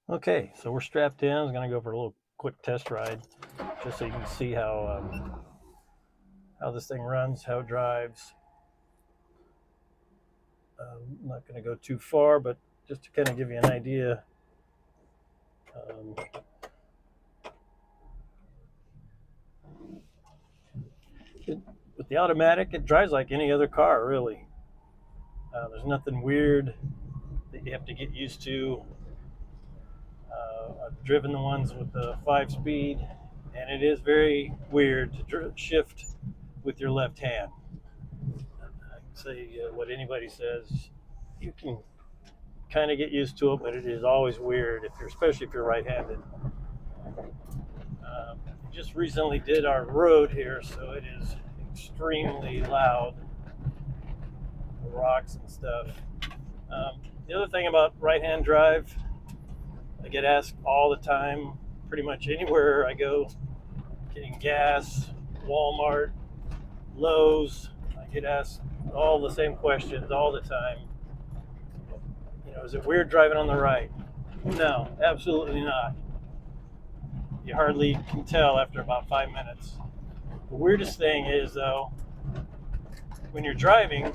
Okay, so we're strapped in. I'm going to go for a little quick test ride just so you can see how this thing runs, how it drives. I'm not going to go too far, but just to kind of give you an idea. Um, with the automatic, it drives like any other car, really. There's nothing weird that you have to get used to. I've driven the ones with the 5-speed, and it is very weird to shift with your left hand. I can say what anybody says. You can kind of get used to it, but it is always weird especially if you're right-handed. Just recently did our road here, so it is extremely loud, the rocks and stuff. The other thing about right-hand drive, I get asked all the time, pretty much anywhere I go, getting gas, Walmart, Lowe's, I get asked all the same questions all the time. Is it weird driving on the right? No, absolutely not. You hardly can tell after about 5 minutes. The weirdest thing is, though, when you're driving,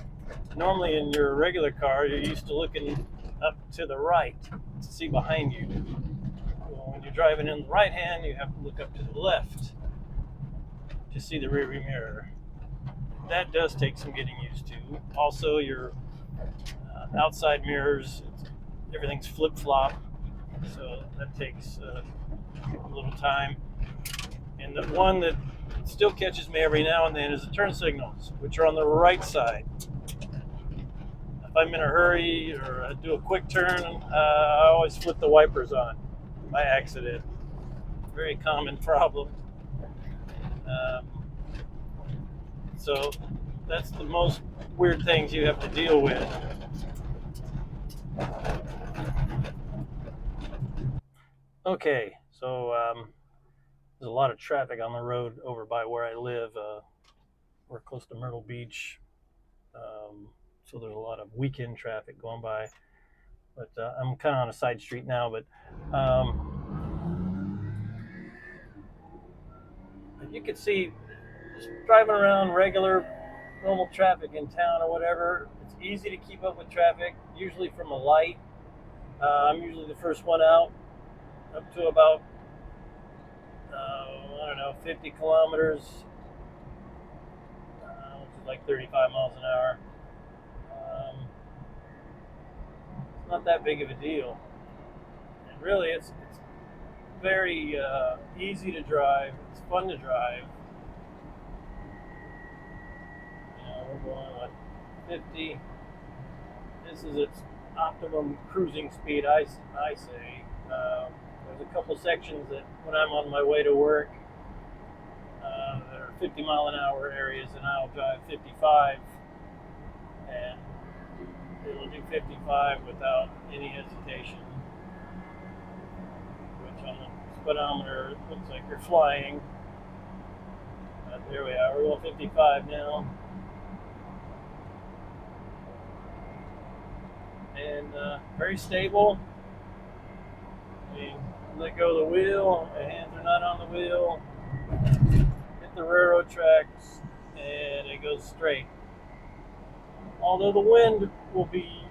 normally in your regular car, you're used to looking up to the right to see behind you. Well, when you're driving in the right hand, you have to look up to the left to see the rearview mirror. That does take some getting used to. Also, your outside mirrors, everything's flip-flop, so that takes a little time. And the one that still catches me every now and then is the turn signals, which are on the right side. If I'm in a hurry or I do a quick turn, I always flip the wipers on by accident. Very common problem. So that's the most weird things you have to deal with. Okay, so there's a lot of traffic on the road over by where I live. We're close to Myrtle Beach, so there's a lot of weekend traffic going by. But I'm kind of on a side street now. But you can see, just driving around regular, normal traffic in town or whatever, it's easy to keep up with traffic. Usually from a light, I'm usually the first one out, up to about I don't know, 50 kilometers, which is like 35 miles an hour. It's not that big of a deal. And really, it's very easy to drive. It's fun to drive. We're going like 50. This is its optimum cruising speed, I say. There's a couple sections that when I'm on my way to work, that are 50 mile an hour areas, and I'll drive 55, and it'll do 55 without any hesitation, which on the speedometer looks like you're flying. There we are, we're going 55 now. And very stable. Let go of the wheel, my hands are not on the wheel, hit the railroad tracks, and it goes straight. Although the wind will be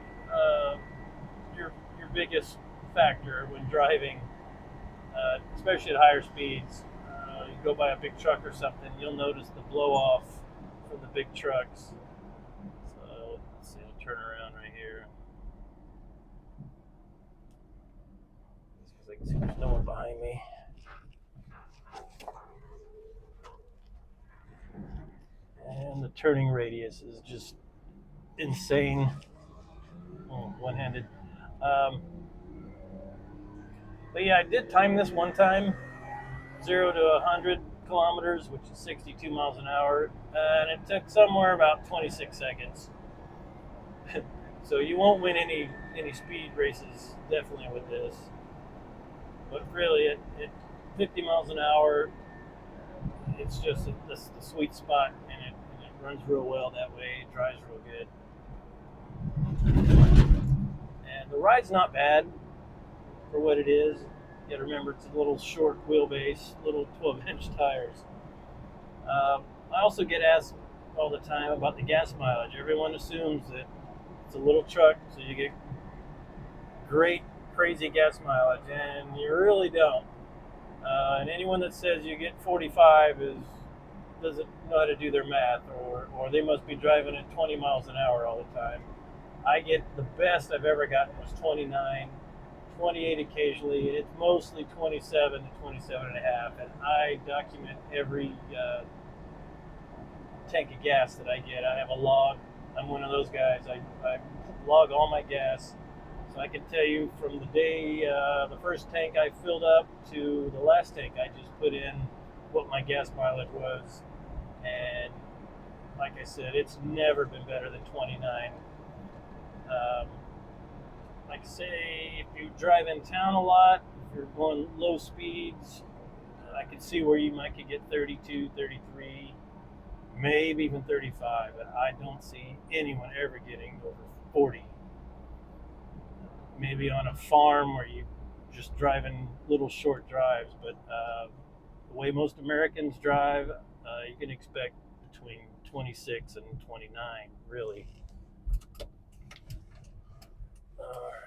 your biggest factor when driving, especially at higher speeds. You go by a big truck or something, you'll notice the blow off from the big trucks. So let's see, I'll turn around right here. Because I can see there's no one behind me. And the turning radius is just insane. One-handed. But yeah, I did time this one time, 0 to 100 kilometers, which is 62 miles an hour, and it took somewhere about 26 seconds. So you won't win any speed races, definitely, with this. But really, at 50 miles an hour, it's just the sweet spot, and it runs real well that way. It drives real good. And the ride's not bad. for what it is. You gotta remember it's a little short wheelbase, little 12-inch tires. I also get asked all the time about the gas mileage. Everyone assumes that it's a little truck, so you get great, crazy gas mileage, and you really don't. And anyone that says you get 45 doesn't know how to do their math, or they must be driving at 20 miles an hour all the time. I get the best I've ever gotten was 29, 28 occasionally. It's mostly 27 to 27 and a half, and I document every tank of gas that I get. I have a log. I'm one of those guys. I log all my gas, so I can tell you from the day the first tank I filled up to the last tank I just put in what my gas mileage was. And like I said, it's never been better than 29. Like I say, if you drive in town a lot, if you're going low speeds, I could see where you might could get 32, 33, maybe even 35, but I don't see anyone ever getting over 40. Maybe on a farm where you just driving little short drives, but the way most Americans drive, you can expect between 26 and 29, really. All right.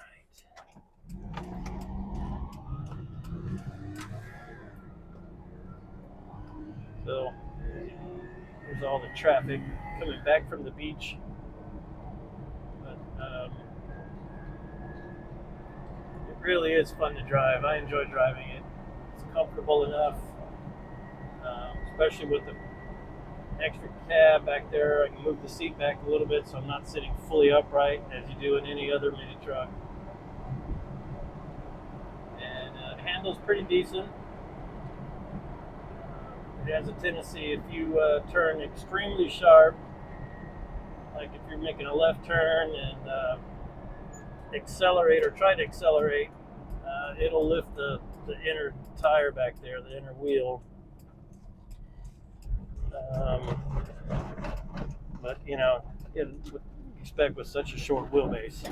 So there's all the traffic coming back from the beach. But it really is fun to drive. I enjoy driving it. It's comfortable enough, especially with the extra cab back there. I can move the seat back a little bit so I'm not sitting fully upright as you do in any other mini truck. And it handles pretty decent. It has a tendency, if you turn extremely sharp, like if you're making a left turn and accelerate or try to accelerate, it'll lift the inner tire back there, the inner wheel. But you know, you would expect with such a short wheelbase.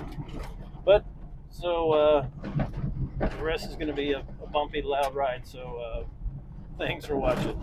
But so the rest is going to be a bumpy, loud ride. So thanks for watching.